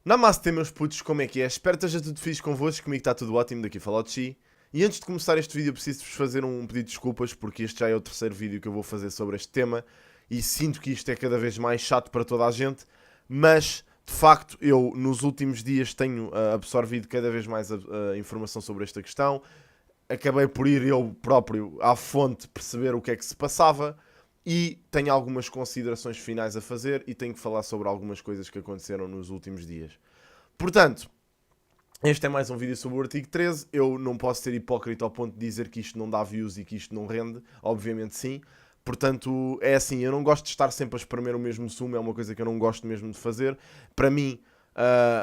Namaste, meus putos, como é que é? Espero que esteja tudo fixe convosco, comigo está tudo ótimo, daqui fala o Chi. E antes de começar este vídeo preciso-vos fazer um pedido de desculpas, porque este já é o terceiro vídeo que eu vou fazer sobre este tema, e sinto que isto é cada vez mais chato para toda a gente, mas, de facto, eu nos últimos dias tenho absorvido cada vez mais a informação sobre esta questão. Acabei por ir eu próprio à fonte perceber o que é que se passava, e tenho algumas considerações finais a fazer e tenho que falar sobre algumas coisas que aconteceram nos últimos dias. Portanto, este é mais um vídeo sobre o artigo 13. Eu não posso ser hipócrita ao ponto de dizer que isto não dá views e que isto não rende. Obviamente sim. Portanto, é assim, eu não gosto de estar sempre a espremer o mesmo sumo, é uma coisa que eu não gosto mesmo de fazer. Para mim,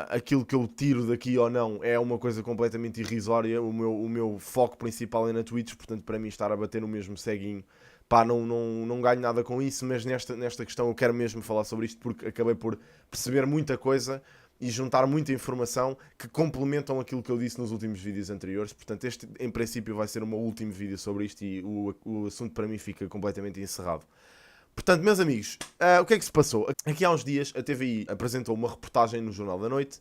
aquilo que eu tiro daqui ou não é uma coisa completamente irrisória. O meu foco principal é na Twitch, portanto, para mim estar a bater no mesmo ceguinho, pá, não ganho nada com isso, mas nesta questão eu quero mesmo falar sobre isto porque acabei por perceber muita coisa e juntar muita informação que complementam aquilo que eu disse nos últimos vídeos anteriores. Portanto, este em princípio vai ser o meu último vídeo sobre isto e o assunto para mim fica completamente encerrado. Portanto, meus amigos, o que é que se passou? Aqui há uns dias a TVI apresentou uma reportagem no Jornal da Noite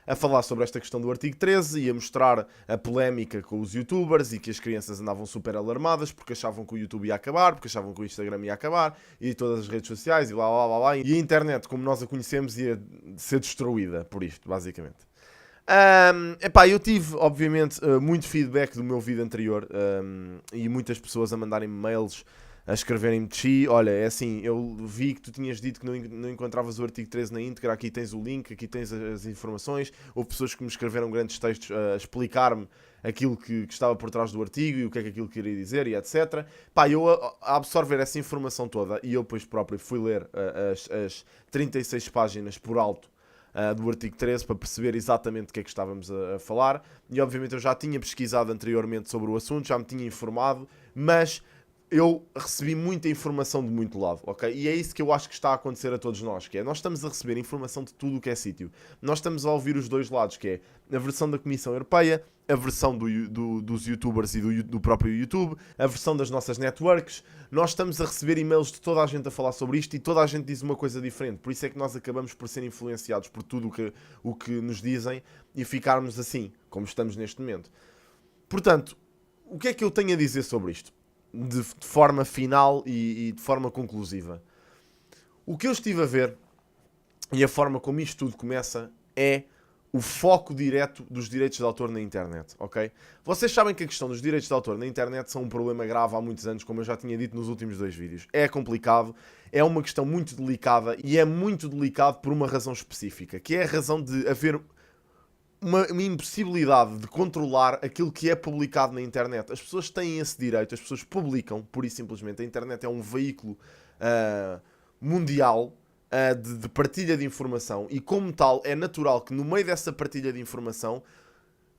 a falar sobre esta questão do artigo 13 e a mostrar a polémica com os youtubers e que as crianças andavam super alarmadas porque achavam que o YouTube ia acabar, porque achavam que o Instagram ia acabar e todas as redes sociais e blá blá blá blá. E a internet, como nós a conhecemos, ia ser destruída por isto, basicamente. Eu tive, obviamente, muito feedback do meu vídeo anterior e muitas pessoas a mandarem-me mails a escreverem-me de Chi, olha, é assim, eu vi que tu tinhas dito que não encontravas o artigo 13 na íntegra, aqui tens o link, aqui tens as informações. Houve pessoas que me escreveram grandes textos a explicar-me aquilo que estava por trás do artigo e o que é que aquilo queria dizer e etc. Pá, eu a absorver essa informação toda, e eu depois próprio fui ler as 36 páginas por alto do artigo 13 para perceber exatamente do que é que estávamos a falar, e obviamente eu já tinha pesquisado anteriormente sobre o assunto, já me tinha informado, mas eu recebi muita informação de muito lado, ok? E é isso que eu acho que está a acontecer a todos nós, que é, nós estamos a receber informação de tudo o que é sítio. Nós estamos a ouvir os dois lados, que é a versão da Comissão Europeia, a versão dos youtubers e do próprio YouTube, a versão das nossas networks. Nós estamos a receber e-mails de toda a gente a falar sobre isto e toda a gente diz uma coisa diferente. Por isso é que nós acabamos por ser influenciados por tudo o que nos dizem e ficarmos assim, como estamos neste momento. Portanto, o que é que eu tenho a dizer sobre isto? De forma final e de forma conclusiva. O que eu estive a ver e a forma como isto tudo começa é o foco direto dos direitos de autor na internet, ok? Vocês sabem que a questão dos direitos de autor na internet são um problema grave há muitos anos, como eu já tinha dito nos últimos dois vídeos. É complicado, é uma questão muito delicada e é muito delicado por uma razão específica, que é a razão de haver uma impossibilidade de controlar aquilo que é publicado na internet. As pessoas têm esse direito, as pessoas publicam, pura e simplesmente. A internet é um veículo mundial de partilha de informação e, como tal, é natural que no meio dessa partilha de informação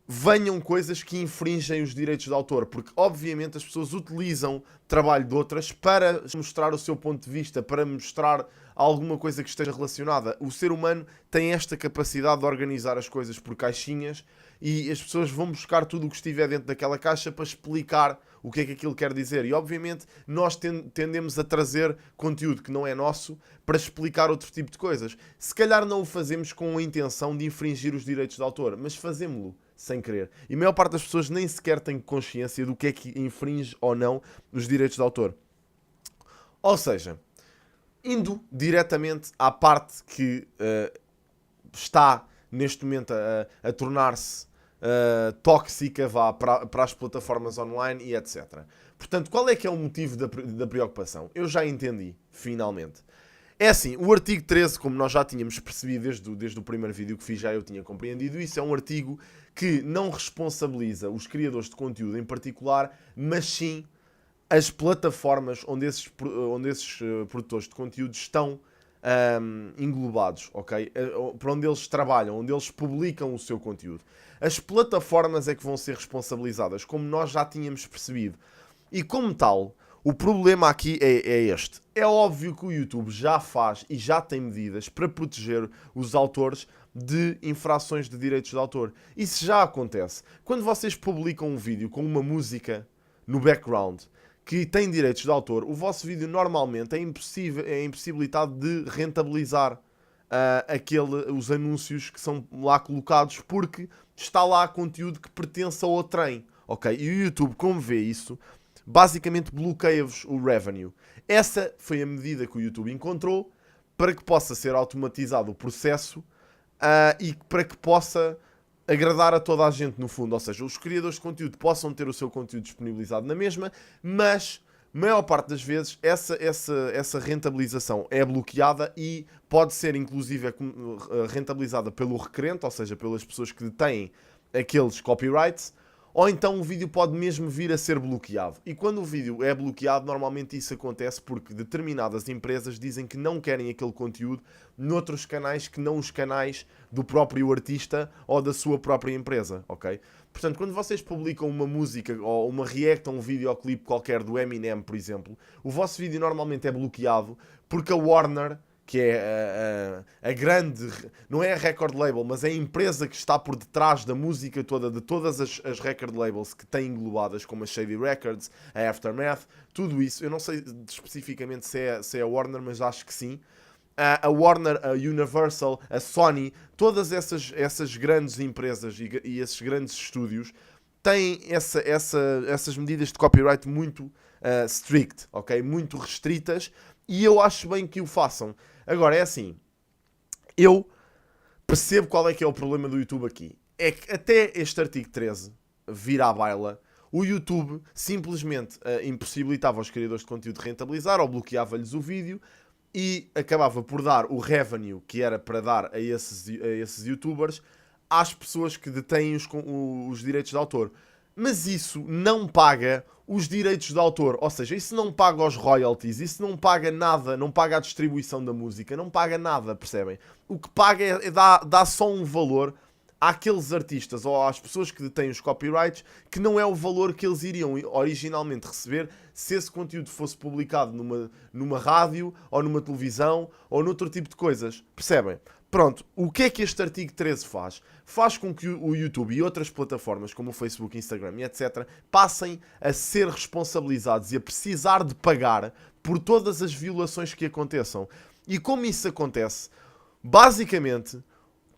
venham coisas que infringem os direitos de autor, porque obviamente as pessoas utilizam trabalho de outras para mostrar o seu ponto de vista, para mostrar alguma coisa que esteja relacionada. O ser humano tem esta capacidade de organizar as coisas por caixinhas e as pessoas vão buscar tudo o que estiver dentro daquela caixa para explicar o que é que aquilo quer dizer. E obviamente nós tendemos a trazer conteúdo que não é nosso para explicar outro tipo de coisas. Se calhar não o fazemos com a intenção de infringir os direitos de autor, mas fazemos-lo sem querer. E a maior parte das pessoas nem sequer tem consciência do que é que infringe ou não os direitos de autor. Ou seja, indo diretamente à parte que está neste momento a tornar-se tóxica para as plataformas online e etc. Portanto, qual é que é o motivo da preocupação? Eu já entendi, finalmente. É assim, o artigo 13, como nós já tínhamos percebido desde o primeiro vídeo que fiz, já eu tinha compreendido isso, é um artigo que não responsabiliza os criadores de conteúdo em particular, mas sim as plataformas onde esses produtores de conteúdo estão englobados, ok? Para onde eles trabalham, onde eles publicam o seu conteúdo. As plataformas é que vão ser responsabilizadas, como nós já tínhamos percebido. E como tal, o problema aqui é este. É óbvio que o YouTube já faz e já tem medidas para proteger os autores de infrações de direitos de autor. Isso já acontece. Quando vocês publicam um vídeo com uma música no background que tem direitos de autor, o vosso vídeo normalmente é impossibilitado de rentabilizar os anúncios que são lá colocados, porque está lá conteúdo que pertence ao trem, ok? E o YouTube, como vê isso, basicamente bloqueia-vos o revenue. Essa foi a medida que o YouTube encontrou para que possa ser automatizado o processo e para que possa agradar a toda a gente, no fundo. Ou seja, os criadores de conteúdo possam ter o seu conteúdo disponibilizado na mesma, mas maior parte das vezes essa rentabilização é bloqueada e pode ser inclusive rentabilizada pelo requerente, ou seja, pelas pessoas que detêm aqueles copyrights, ou então o vídeo pode mesmo vir a ser bloqueado. E quando o vídeo é bloqueado, normalmente isso acontece porque determinadas empresas dizem que não querem aquele conteúdo noutros canais que não os canais do próprio artista ou da sua própria empresa, ok? Portanto, quando vocês publicam uma música ou uma react a um videoclipe qualquer do Eminem, por exemplo, o vosso vídeo normalmente é bloqueado porque a Warner, que é a grande, não é a record label, mas é a empresa que está por detrás da música toda, de todas as record labels que têm englobadas, como a Shady Records, a Aftermath, tudo isso. Eu não sei especificamente se é a Warner, mas acho que sim. A Warner, a Universal, a Sony, todas essas grandes empresas e esses grandes estúdios têm essas medidas de copyright muito strict, ok? Muito restritas, e eu acho bem que o façam. Agora, é assim, eu percebo qual é que é o problema do YouTube aqui. É que até este artigo 13 vir à baila, o YouTube simplesmente impossibilitava aos criadores de conteúdo rentabilizar ou bloqueava-lhes o vídeo e acabava por dar o revenue que era para dar a esses youtubers às pessoas que detêm os direitos de autor. Mas isso não paga os direitos de autor, ou seja, isso não paga os royalties, isso não paga nada, não paga a distribuição da música, não paga nada, percebem? O que paga dá só um valor àqueles artistas ou às pessoas que detêm os copyrights, que não é o valor que eles iriam originalmente receber se esse conteúdo fosse publicado numa rádio, ou numa televisão, ou noutro tipo de coisas. Percebem? Pronto, o que é que este artigo 13 faz? Faz com que o YouTube e outras plataformas, como o Facebook, Instagram e etc., passem a ser responsabilizados e a precisar de pagar por todas as violações que aconteçam. E como isso acontece, basicamente,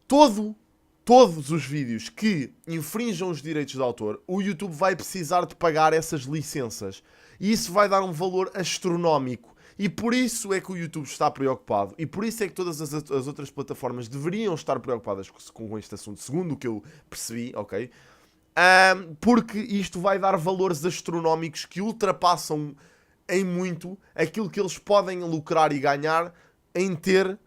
todos os vídeos que infringam os direitos de autor, o YouTube vai precisar de pagar essas licenças. E isso vai dar um valor astronómico. E por isso é que o YouTube está preocupado. E por isso é que todas as outras plataformas deveriam estar preocupadas com este assunto, segundo o que eu percebi, ok? Porque isto vai dar valores astronómicos que ultrapassam em muito aquilo que eles podem lucrar e ganhar em ter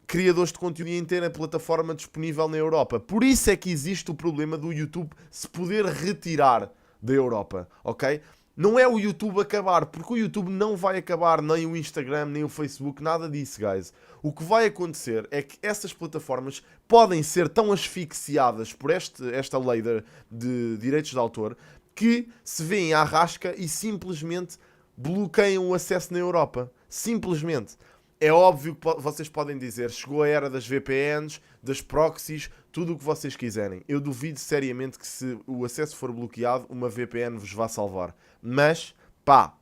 criadores de conteúdo e em ter a plataforma disponível na Europa. Por isso é que existe o problema do YouTube se poder retirar da Europa, ok? Não é o YouTube acabar, porque o YouTube não vai acabar, nem o Instagram, nem o Facebook, nada disso, guys. O que vai acontecer é que essas plataformas podem ser tão asfixiadas por esta lei de direitos de autor que se veem à rasca e simplesmente bloqueiam o acesso na Europa. Simplesmente. É óbvio que vocês podem dizer, chegou a era das VPNs, das proxies, tudo o que vocês quiserem. Eu duvido seriamente que se o acesso for bloqueado, uma VPN vos vá salvar. Mas, pá,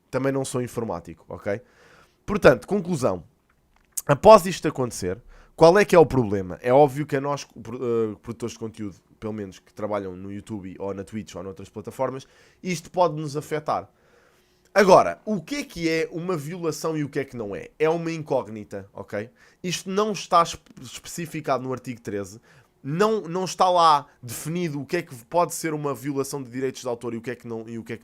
também não sou informático, ok? Portanto, conclusão. Após isto acontecer, qual é que é o problema? É óbvio que a nós, produtores de conteúdo, pelo menos que trabalham no YouTube ou na Twitch ou noutras plataformas, isto pode nos afetar. Agora, o que é uma violação e o que é que não é? É uma incógnita, ok? Isto não está especificado no artigo 13, não está lá definido o que é que pode ser uma violação de direitos de autor e o que é que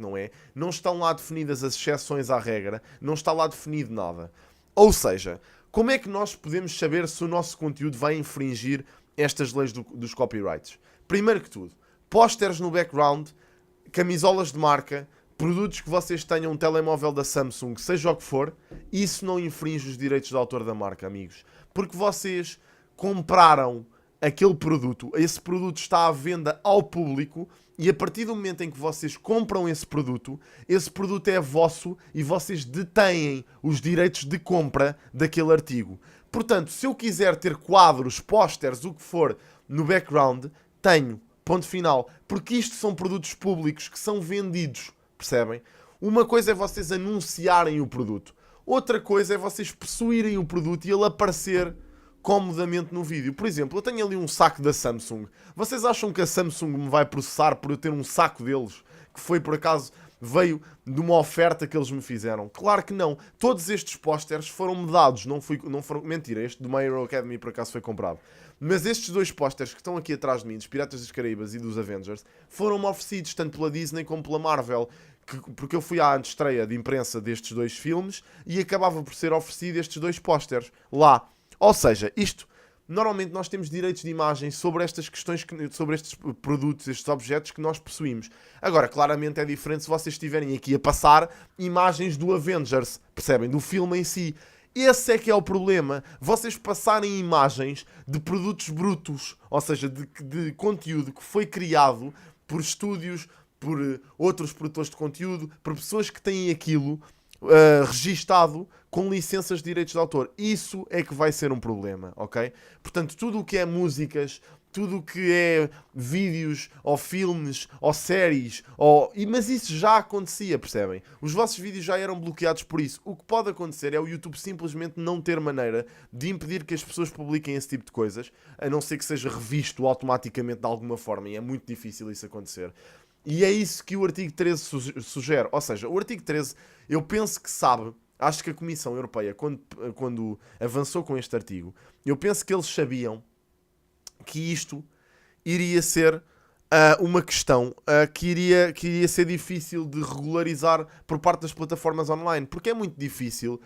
não é. Não estão lá definidas as exceções à regra, não está lá definido nada. Ou seja, como é que nós podemos saber se o nosso conteúdo vai infringir estas leis dos copyrights? Primeiro que tudo, pósteres no background, camisolas de marca, produtos que vocês tenham, um telemóvel da Samsung, seja o que for, isso não infringe os direitos de autor da marca, amigos. Porque vocês compraram aquele produto, esse produto está à venda ao público e a partir do momento em que vocês compram esse produto é vosso e vocês detêm os direitos de compra daquele artigo. Portanto, se eu quiser ter quadros, pósteres, o que for, no background, tenho. Ponto final. Porque isto são produtos públicos que são vendidos. Percebem? Uma coisa é vocês anunciarem o produto. Outra coisa é vocês possuírem o produto e ele aparecer comodamente no vídeo. Por exemplo, eu tenho ali um saco da Samsung. Vocês acham que a Samsung me vai processar por eu ter um saco deles? Que foi, por acaso, veio de uma oferta que eles me fizeram? Claro que não. Todos estes pósteres foram-me dados. Não foram... Mentira, este do My Hero Academy, por acaso, foi comprado. Mas estes dois pósteres que estão aqui atrás de mim, dos Piratas das Caraíbas e dos Avengers, foram-me oferecidos tanto pela Disney como pela Marvel. Porque eu fui à estreia de imprensa destes dois filmes e acabava por ser oferecido estes dois pósteres lá. Ou seja, isto, normalmente nós temos direitos de imagem sobre estas questões, sobre estes produtos, estes objetos que nós possuímos. Agora, claramente é diferente se vocês estiverem aqui a passar imagens do Avengers, percebem? Do filme em si. Esse é que é o problema. Vocês passarem imagens de produtos brutos, ou seja, de conteúdo que foi criado por estúdios, por outros produtores de conteúdo, por pessoas que têm aquilo registado com licenças de direitos de autor. Isso é que vai ser um problema, ok? Portanto, tudo o que é músicas, tudo o que é vídeos, ou filmes, ou séries, mas isso já acontecia, percebem? Os vossos vídeos já eram bloqueados por isso. O que pode acontecer é o YouTube simplesmente não ter maneira de impedir que as pessoas publiquem esse tipo de coisas, a não ser que seja revisto automaticamente de alguma forma, e é muito difícil isso acontecer. E é isso que o artigo 13 sugere. Ou seja, o artigo 13, eu penso que sabe, acho que a Comissão Europeia, quando avançou com este artigo, eu penso que eles sabiam que isto iria ser uma questão que iria ser difícil de regularizar por parte das plataformas online. Porque é muito difícil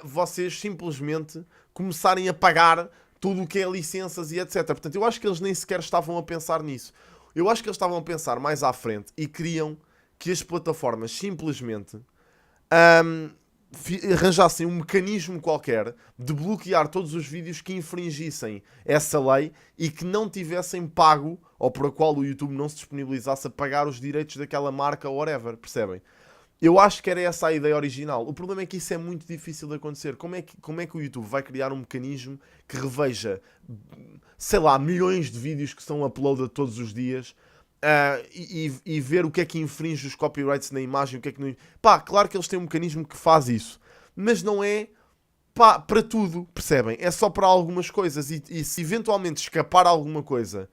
vocês simplesmente começarem a pagar tudo o que é licenças e etc. Portanto, eu acho que eles nem sequer estavam a pensar nisso. Eu acho que eles estavam a pensar mais à frente e queriam que as plataformas simplesmente arranjassem um mecanismo qualquer de bloquear todos os vídeos que infringissem essa lei e que não tivessem pago, ou por a qual o YouTube não se disponibilizasse a pagar os direitos daquela marca ou whatever, percebem? Eu acho que era essa a ideia original. O problema é que isso é muito difícil de acontecer. Como é que o YouTube vai criar um mecanismo que reveja, sei lá, milhões de vídeos que são uploaded todos os dias e ver o que é que infringe os copyrights na imagem, o que é que não... Pá, claro que eles têm um mecanismo que faz isso. Mas não é, pá, para tudo, percebem? É só para algumas coisas. E se eventualmente escapar alguma coisa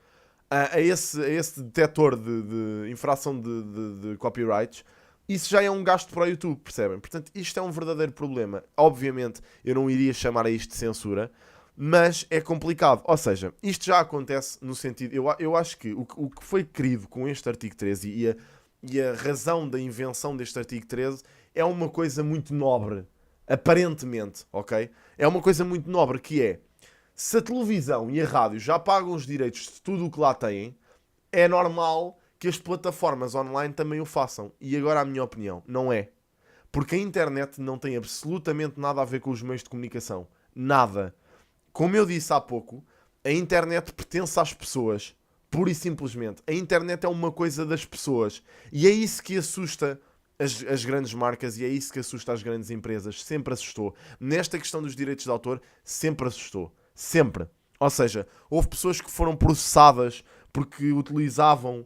a esse detector de infração de copyrights, isso já é um gasto para o YouTube, percebem? Portanto, isto é um verdadeiro problema. Obviamente, eu não iria chamar a isto de censura, mas é complicado. Ou seja, isto já acontece no sentido... Eu acho que o que foi querido com este artigo 13 e a razão da invenção deste artigo 13 é uma coisa muito nobre. Aparentemente, ok? É uma coisa muito nobre, que é... Se a televisão e a rádio já pagam os direitos de tudo o que lá têm, é normal que as plataformas online também o façam. E agora a minha opinião, não é. Porque a internet não tem absolutamente nada a ver com os meios de comunicação. Nada. Como eu disse há pouco, a internet pertence às pessoas. Pura e simplesmente. A internet é uma coisa das pessoas. E é isso que assusta as grandes marcas e é isso que assusta as grandes empresas. Sempre assustou. Nesta questão dos direitos de autor, sempre assustou. Sempre. Ou seja, houve pessoas que foram processadas porque utilizavam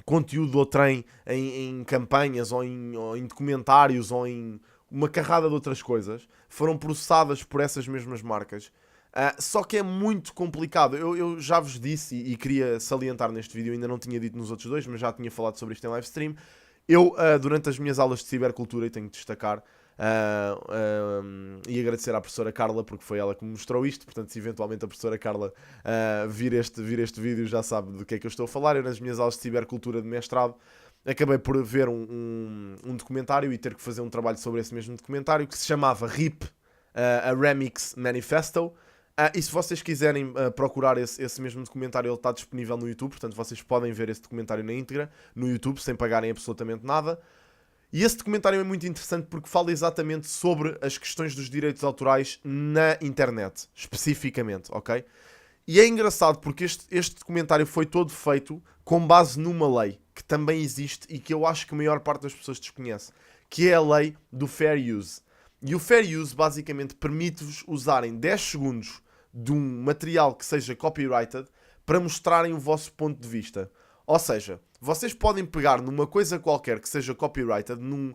conteúdo do trem em campanhas ou em documentários ou em uma carrada de outras coisas, foram processadas por essas mesmas marcas. Só que é muito complicado. Eu já vos disse e queria salientar neste vídeo, ainda não tinha dito nos outros dois, mas já tinha falado sobre isto em live stream. Eu, durante as minhas aulas de cibercultura, e tenho de destacar e agradecer à professora Carla, porque foi ela que me mostrou isto. Portanto, se eventualmente a professora Carla vir este vídeo, já sabe do que é que eu estou a falar. Eu, nas minhas aulas de cibercultura de mestrado, acabei por ver um documentário e ter que fazer um trabalho sobre esse mesmo documentário, que se chamava RIP, a Remix Manifesto. E se vocês quiserem procurar esse mesmo documentário, ele está disponível no YouTube. Portanto, vocês podem ver esse documentário na íntegra no YouTube, sem pagarem absolutamente nada. E esse documentário é muito interessante porque fala exatamente sobre as questões dos direitos autorais na internet, especificamente, ok? E é engraçado porque este documentário foi todo feito com base numa lei que também existe e que eu acho que a maior parte das pessoas desconhece, que é a lei do Fair Use. E o Fair Use basicamente permite-vos usarem 10 segundos de um material que seja copyrighted para mostrarem o vosso ponto de vista. Ou seja, vocês podem pegar numa coisa qualquer que seja copyrighted, num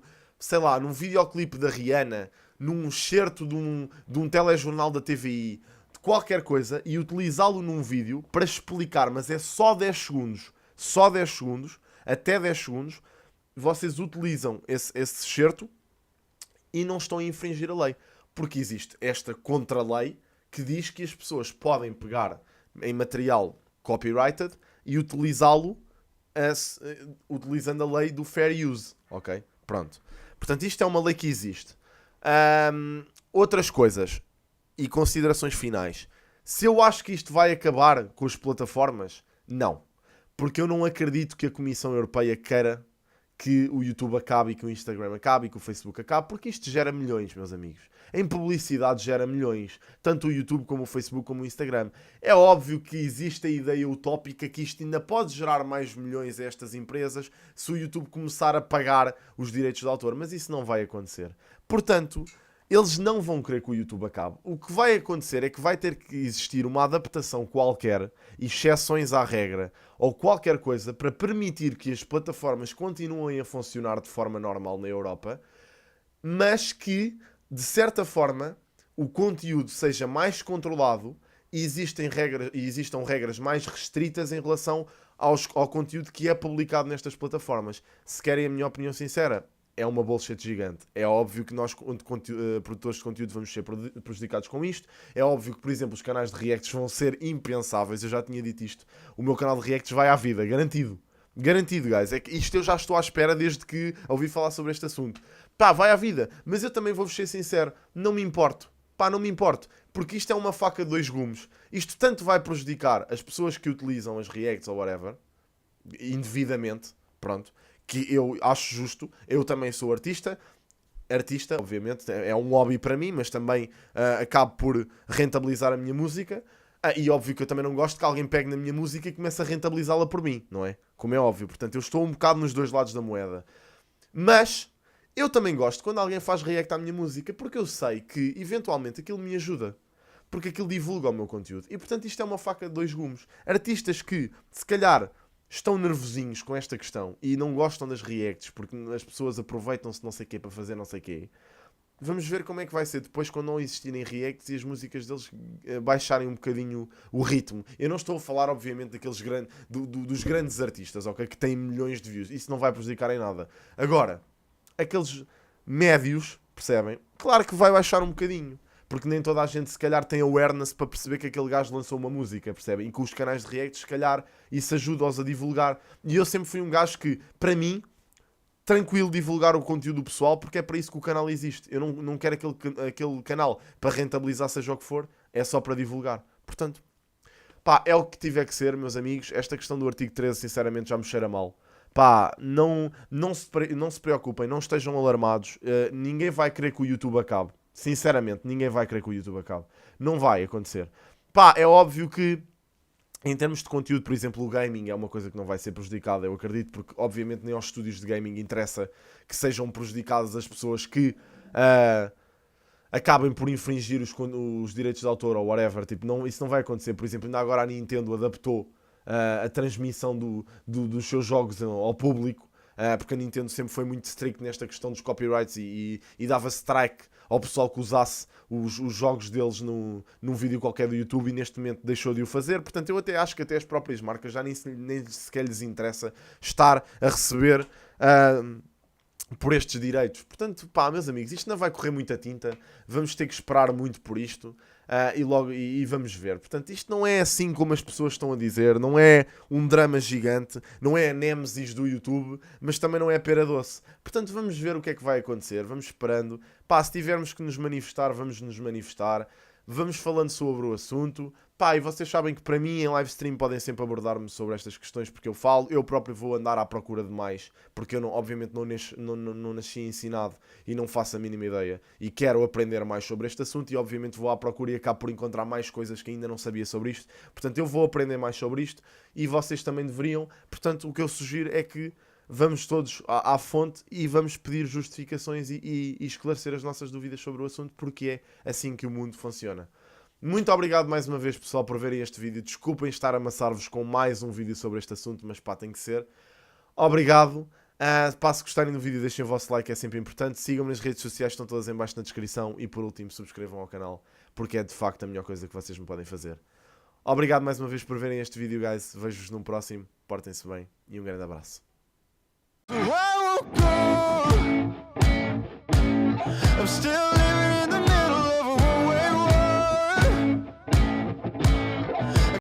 videoclipe da Rihanna, num excerto de um telejornal da TVI, de qualquer coisa, e utilizá-lo num vídeo para explicar, mas é só 10 segundos, até 10 segundos, vocês utilizam esse excerto e não estão a infringir a lei. Porque existe esta contra-lei que diz que as pessoas podem pegar em material copyrighted e utilizá-lo utilizando a lei do fair use. Ok? Pronto. Portanto, isto é uma lei que existe. Outras coisas e considerações finais. Se eu acho que isto vai acabar com as plataformas, não. Porque eu não acredito que a Comissão Europeia queira que o YouTube acabe e que o Instagram acabe e que o Facebook acabe, porque isto gera milhões, meus amigos. Em publicidade gera milhões, tanto o YouTube como o Facebook como o Instagram. É óbvio que existe a ideia utópica que isto ainda pode gerar mais milhões a estas empresas se o YouTube começar a pagar os direitos de autor, mas isso não vai acontecer. Portanto, eles não vão querer que o YouTube acabe. O que vai acontecer é que vai ter que existir uma adaptação qualquer, exceções à regra, ou qualquer coisa para permitir que as plataformas continuem a funcionar de forma normal na Europa, mas que, de certa forma, o conteúdo seja mais controlado e existam regras mais restritas em relação ao conteúdo que é publicado nestas plataformas. Se querem a minha opinião sincera, é uma bullshit gigante. É óbvio que nós, produtores de conteúdo, vamos ser prejudicados com isto. É óbvio que, por exemplo, os canais de reacts vão ser impensáveis. Eu já tinha dito isto. O meu canal de reacts vai à vida, garantido. Garantido, guys. É que isto eu já estou à espera desde que ouvi falar sobre este assunto. Pá, vai à vida. Mas eu também vou-vos ser sincero. Não me importo. Pá, não me importo. Porque isto é uma faca de dois gumes. Isto tanto vai prejudicar as pessoas que utilizam as reacts ou whatever, indevidamente, pronto, que eu acho justo. Eu também sou artista, obviamente, é um hobby para mim, mas também acabo por rentabilizar a minha música. E óbvio que eu também não gosto que alguém pegue na minha música e comece a rentabilizá-la por mim, não é? Como é óbvio. Portanto, eu estou um bocado nos dois lados da moeda. Mas eu também gosto quando alguém faz react à minha música, porque eu sei que, eventualmente, aquilo me ajuda. Porque aquilo divulga o meu conteúdo. E, portanto, isto é uma faca de dois gumes. Artistas que, se calhar, estão nervosinhos com esta questão e não gostam das reacts porque as pessoas aproveitam-se não sei o quê para fazer não sei o quê. Vamos ver como é que vai ser depois quando não existirem reacts e as músicas deles baixarem um bocadinho o ritmo. Eu não estou a falar, obviamente, daqueles dos grandes artistas, ok? Que têm milhões de views. Isso não vai prejudicar em nada. Agora, aqueles médios, percebem? Claro que vai baixar um bocadinho. Porque nem toda a gente, se calhar, tem awareness para perceber que aquele gajo lançou uma música, percebem? E com os canais de react, se calhar, isso ajuda-os a divulgar. E eu sempre fui um gajo que, para mim, tranquilo divulgar o conteúdo pessoal, porque é para isso que o canal existe. Eu não quero aquele canal para rentabilizar, seja o que for, é só para divulgar. Portanto, pá, é o que tiver que ser, meus amigos. Esta questão do artigo 13, sinceramente, já me cheira mal. Pá, não se preocupem, não estejam alarmados. Ninguém vai querer que o YouTube acabe. Sinceramente, ninguém vai querer que o YouTube acabe. Não vai acontecer. Pá, é óbvio que em termos de conteúdo, por exemplo, o gaming é uma coisa que não vai ser prejudicada, eu acredito, porque obviamente nem aos estúdios de gaming interessa que sejam prejudicadas as pessoas que acabem por infringir os direitos de autor ou whatever. Tipo, isso não vai acontecer. Por exemplo, ainda agora a Nintendo adaptou a transmissão dos seus jogos ao público, porque a Nintendo sempre foi muito strict nesta questão dos copyrights e dava strike ao pessoal que usasse os jogos deles num vídeo qualquer do YouTube, e neste momento deixou de o fazer. Portanto, eu até acho que até as próprias marcas já nem sequer lhes interessa estar a receber por estes direitos. Portanto, pá, meus amigos, isto não vai correr muita tinta, vamos ter que esperar muito por isto. E vamos ver. Portanto, isto não é assim como as pessoas estão a dizer, não é um drama gigante, não é a Nemesis do YouTube, mas também não é pera doce. Portanto, vamos ver o que é que vai acontecer, vamos esperando. Pá, se tivermos que nos manifestar, vamos nos manifestar. Vamos falando sobre o assunto. Pá, e vocês sabem que para mim em live stream podem sempre abordar-me sobre estas questões, porque eu falo, eu próprio vou andar à procura de mais, porque eu obviamente não nasci ensinado e não faço a mínima ideia, e quero aprender mais sobre este assunto, e obviamente vou à procura e acabo por encontrar mais coisas que ainda não sabia sobre isto. Portanto, eu vou aprender mais sobre isto, e vocês também deveriam. Portanto, o que eu sugiro é que vamos todos à fonte e vamos pedir justificações e esclarecer as nossas dúvidas sobre o assunto, porque é assim que o mundo funciona. Muito obrigado mais uma vez, pessoal, por verem este vídeo. Desculpem estar a amassar-vos com mais um vídeo sobre este assunto, mas pá, tem que ser. Obrigado. Passo gostarem do vídeo, deixem o vosso like, é sempre importante. Sigam-me nas redes sociais, estão todas em baixo na descrição. E por último, subscrevam ao canal, porque é de facto a melhor coisa que vocês me podem fazer. Obrigado mais uma vez por verem este vídeo, guys. Vejo-vos num próximo. Portem-se bem e um grande abraço.